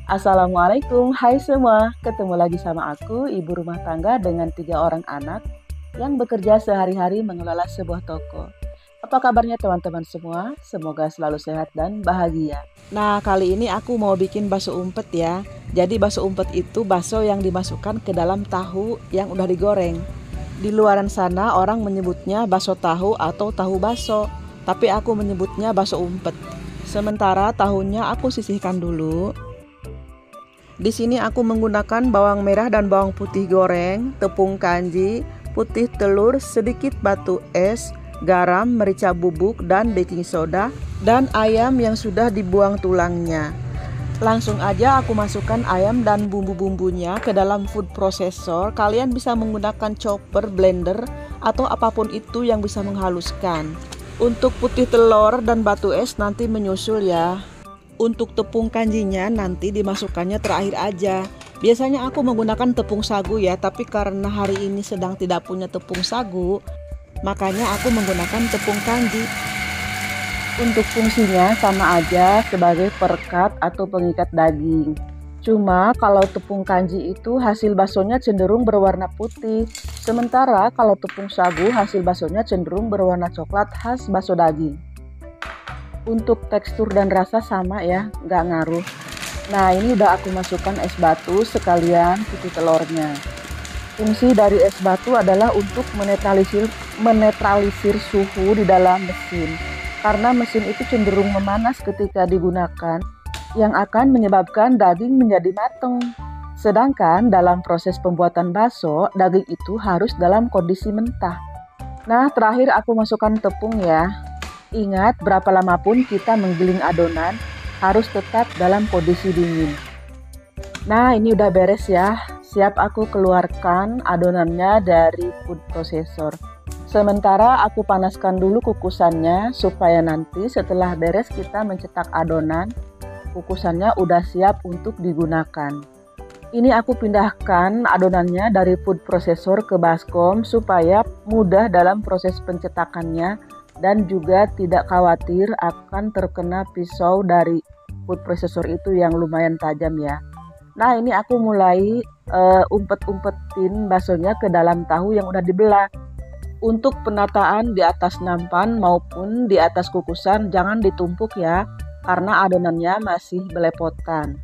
Assalamualaikum, hai semua. Ketemu lagi sama aku, ibu rumah tangga dengan 3 orang anak yang bekerja sehari-hari mengelola sebuah toko. Apa kabarnya teman-teman semua? Semoga selalu sehat dan bahagia. Nah, kali ini aku mau bikin bakso umpet ya. Jadi bakso umpet itu bakso yang dimasukkan ke dalam tahu yang udah digoreng. Di luaran sana orang menyebutnya bakso tahu atau tahu bakso, tapi aku menyebutnya bakso umpet. Sementara tahunya aku sisihkan dulu. Di sini aku menggunakan bawang merah dan bawang putih goreng, tepung kanji, putih telur, sedikit batu es, garam, merica bubuk, dan baking soda, dan ayam yang sudah dibuang tulangnya. Langsung aja aku masukkan ayam dan bumbu-bumbunya ke dalam food processor. Kalian bisa menggunakan chopper, blender, atau apapun itu yang bisa menghaluskan. Untuk putih telur dan batu es nanti menyusul ya. Untuk tepung kanjinya nanti dimasukkannya terakhir aja. Biasanya aku menggunakan tepung sagu ya, tapi karena hari ini sedang tidak punya tepung sagu, makanya aku menggunakan tepung kanji. Untuk fungsinya sama aja sebagai perekat atau pengikat daging. Cuma kalau tepung kanji itu hasil baksonya cenderung berwarna putih, sementara kalau tepung sagu hasil baksonya cenderung berwarna coklat khas bakso daging. Untuk tekstur dan rasa sama ya, nggak ngaruh. Nah, ini udah aku masukkan es batu sekalian putih telurnya. Fungsi dari es batu adalah untuk menetralisir suhu di dalam mesin. Karena mesin itu cenderung memanas ketika digunakan, yang akan menyebabkan daging menjadi mateng. Sedangkan dalam proses pembuatan bakso, daging itu harus dalam kondisi mentah. Nah, terakhir aku masukkan tepung ya. Ingat, berapa lama pun kita menggiling adonan, harus tetap dalam kondisi dingin. Nah, ini udah beres ya. Siap aku keluarkan adonannya dari food processor. Sementara aku panaskan dulu kukusannya, supaya nanti setelah beres kita mencetak adonan, kukusannya udah siap untuk digunakan. Ini aku pindahkan adonannya dari food processor ke baskom, supaya mudah dalam proses pencetakannya, dan juga tidak khawatir akan terkena pisau dari food processor itu yang lumayan tajam ya. Nah, ini aku mulai umpet-umpetin baksonya ke dalam tahu yang udah dibelah. Untuk penataan di atas nampan maupun di atas kukusan jangan ditumpuk ya, karena adonannya masih belepotan.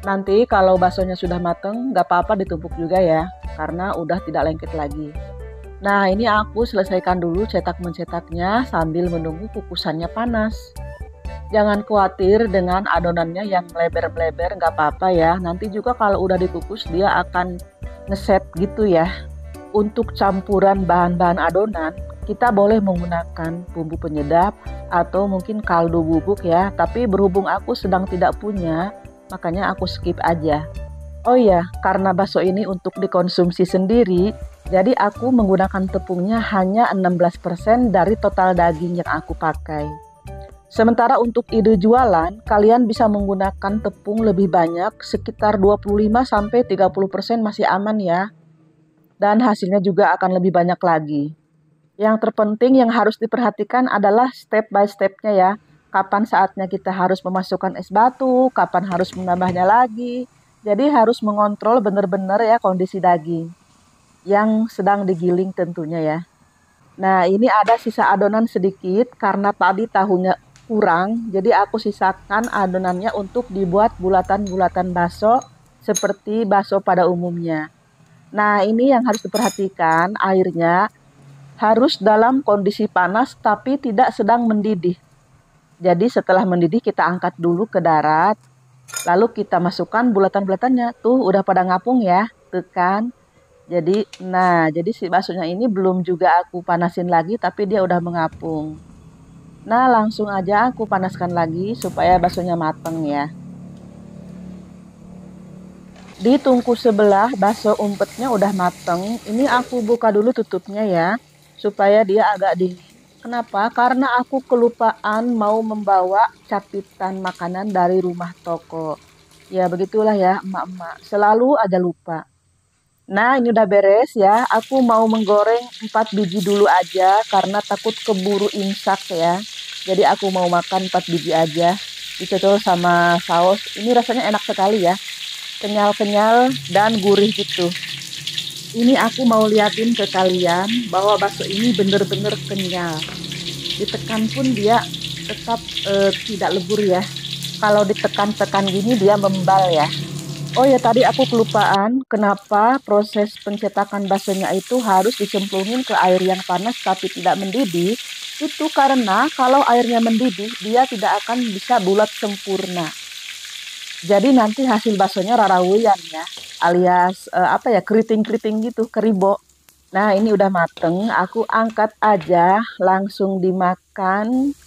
Nanti kalau baksonya sudah mateng gak apa-apa ditumpuk juga ya, karena udah tidak lengket lagi. Nah, ini aku selesaikan dulu cetak-mencetaknya sambil menunggu kukusannya panas. Jangan khawatir dengan adonannya yang melebar-melebar, nggak apa-apa ya. Nanti juga kalau udah dikukus dia akan ngeset gitu ya. Untuk campuran bahan-bahan adonan, kita boleh menggunakan bumbu penyedap atau mungkin kaldu bubuk ya. Tapi berhubung aku sedang tidak punya, makanya aku skip aja. Oh iya, karena bakso ini untuk dikonsumsi sendiri, jadi aku menggunakan tepungnya hanya 16% dari total daging yang aku pakai. Sementara untuk ide jualan, kalian bisa menggunakan tepung lebih banyak, sekitar 25-30% masih aman ya. Dan hasilnya juga akan lebih banyak lagi. Yang terpenting yang harus diperhatikan adalah step by stepnya ya. Kapan saatnya kita harus memasukkan es batu, kapan harus menambahnya lagi. Jadi harus mengontrol benar-benar ya kondisi daging yang sedang digiling tentunya ya. Nah, ini ada sisa adonan sedikit karena tadi tahunya kurang. Jadi aku sisakan adonannya untuk dibuat bulatan-bulatan bakso seperti bakso pada umumnya. Nah, ini yang harus diperhatikan, airnya harus dalam kondisi panas tapi tidak sedang mendidih. Jadi setelah mendidih kita angkat dulu ke darat. Lalu kita masukkan bulatan-bulatannya. Tuh udah pada ngapung ya, tekan. Jadi si baksonya ini belum juga aku panasin lagi, tapi dia udah mengapung. Nah, langsung aja aku panaskan lagi supaya baksonya mateng ya. Di tungku sebelah bakso umpetnya udah mateng. Ini aku buka dulu tutupnya ya, supaya dia agak dingin. Kenapa? Karena aku kelupaan mau membawa capitan makanan dari rumah toko. Ya begitulah ya emak-emak, selalu aja lupa. Nah, ini udah beres ya. Aku mau menggoreng 4 biji dulu aja karena takut keburu imsak ya. Jadi aku mau makan 4 biji aja. dicocol sama saus. Ini rasanya enak sekali ya, kenyal-kenyal dan gurih gitu. Ini aku mau liatin ke kalian bahwa bakso ini bener-bener kenyal. Ditekan pun dia tetap tidak lebur ya. Kalau ditekan-tekan gini dia membal ya. Oh ya, tadi aku kelupaan kenapa proses pencetakan baksonya itu harus dicemplungin ke air yang panas tapi tidak mendidih. Itu karena kalau airnya mendidih, dia tidak akan bisa bulat sempurna. Jadi nanti hasil baksonya raraweyan ya, alias apa ya, keriting-keriting gitu, keribo. Nah, ini udah mateng, aku angkat aja, langsung dimakan.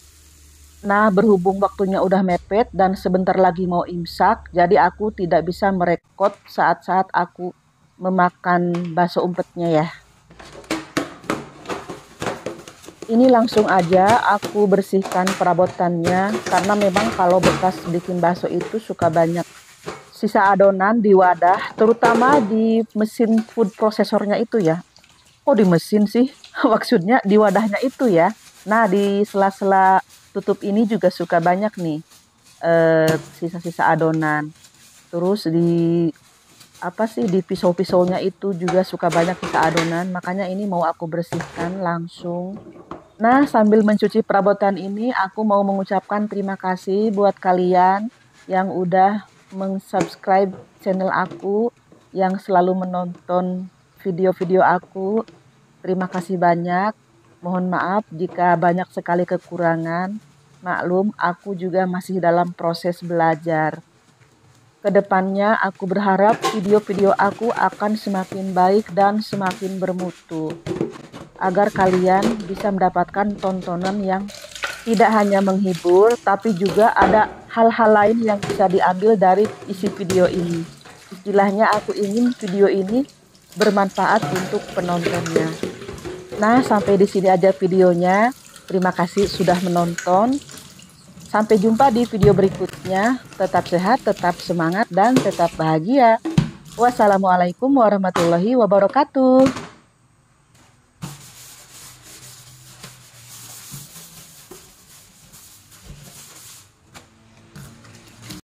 Nah, berhubung waktunya udah mepet dan sebentar lagi mau imsak, jadi aku tidak bisa merekod saat-saat aku memakan bakso umpetnya ya. Ini langsung aja aku bersihkan perabotannya, karena memang kalau bekas bikin bakso itu suka banyak sisa adonan di wadah, terutama di mesin food processornya itu ya. Kok di mesin sih? Maksudnya di wadahnya itu ya. Nah, di sela-sela tutup ini juga suka banyak nih sisa-sisa adonan. Terus di apa sih, di pisau-pisaunya itu juga suka banyak sisa adonan. Makanya ini mau aku bersihkan langsung. Nah, sambil mencuci perabotan ini, aku mau mengucapkan terima kasih buat kalian yang udah meng-subscribe channel aku, yang selalu menonton video-video aku. Terima kasih banyak. Mohon maaf jika banyak sekali kekurangan. Maklum, aku juga masih dalam proses belajar. Kedepannya aku berharap video-video aku akan semakin baik dan semakin bermutu, agar kalian bisa mendapatkan tontonan yang tidak hanya menghibur, tapi juga ada hal-hal lain yang bisa diambil dari isi video ini. Istilahnya aku ingin video ini bermanfaat untuk penontonnya. Nah, sampai di sini aja videonya. Terima kasih sudah menonton. Sampai jumpa di video berikutnya. Tetap sehat, tetap semangat, dan tetap bahagia. Wassalamualaikum warahmatullahi wabarakatuh.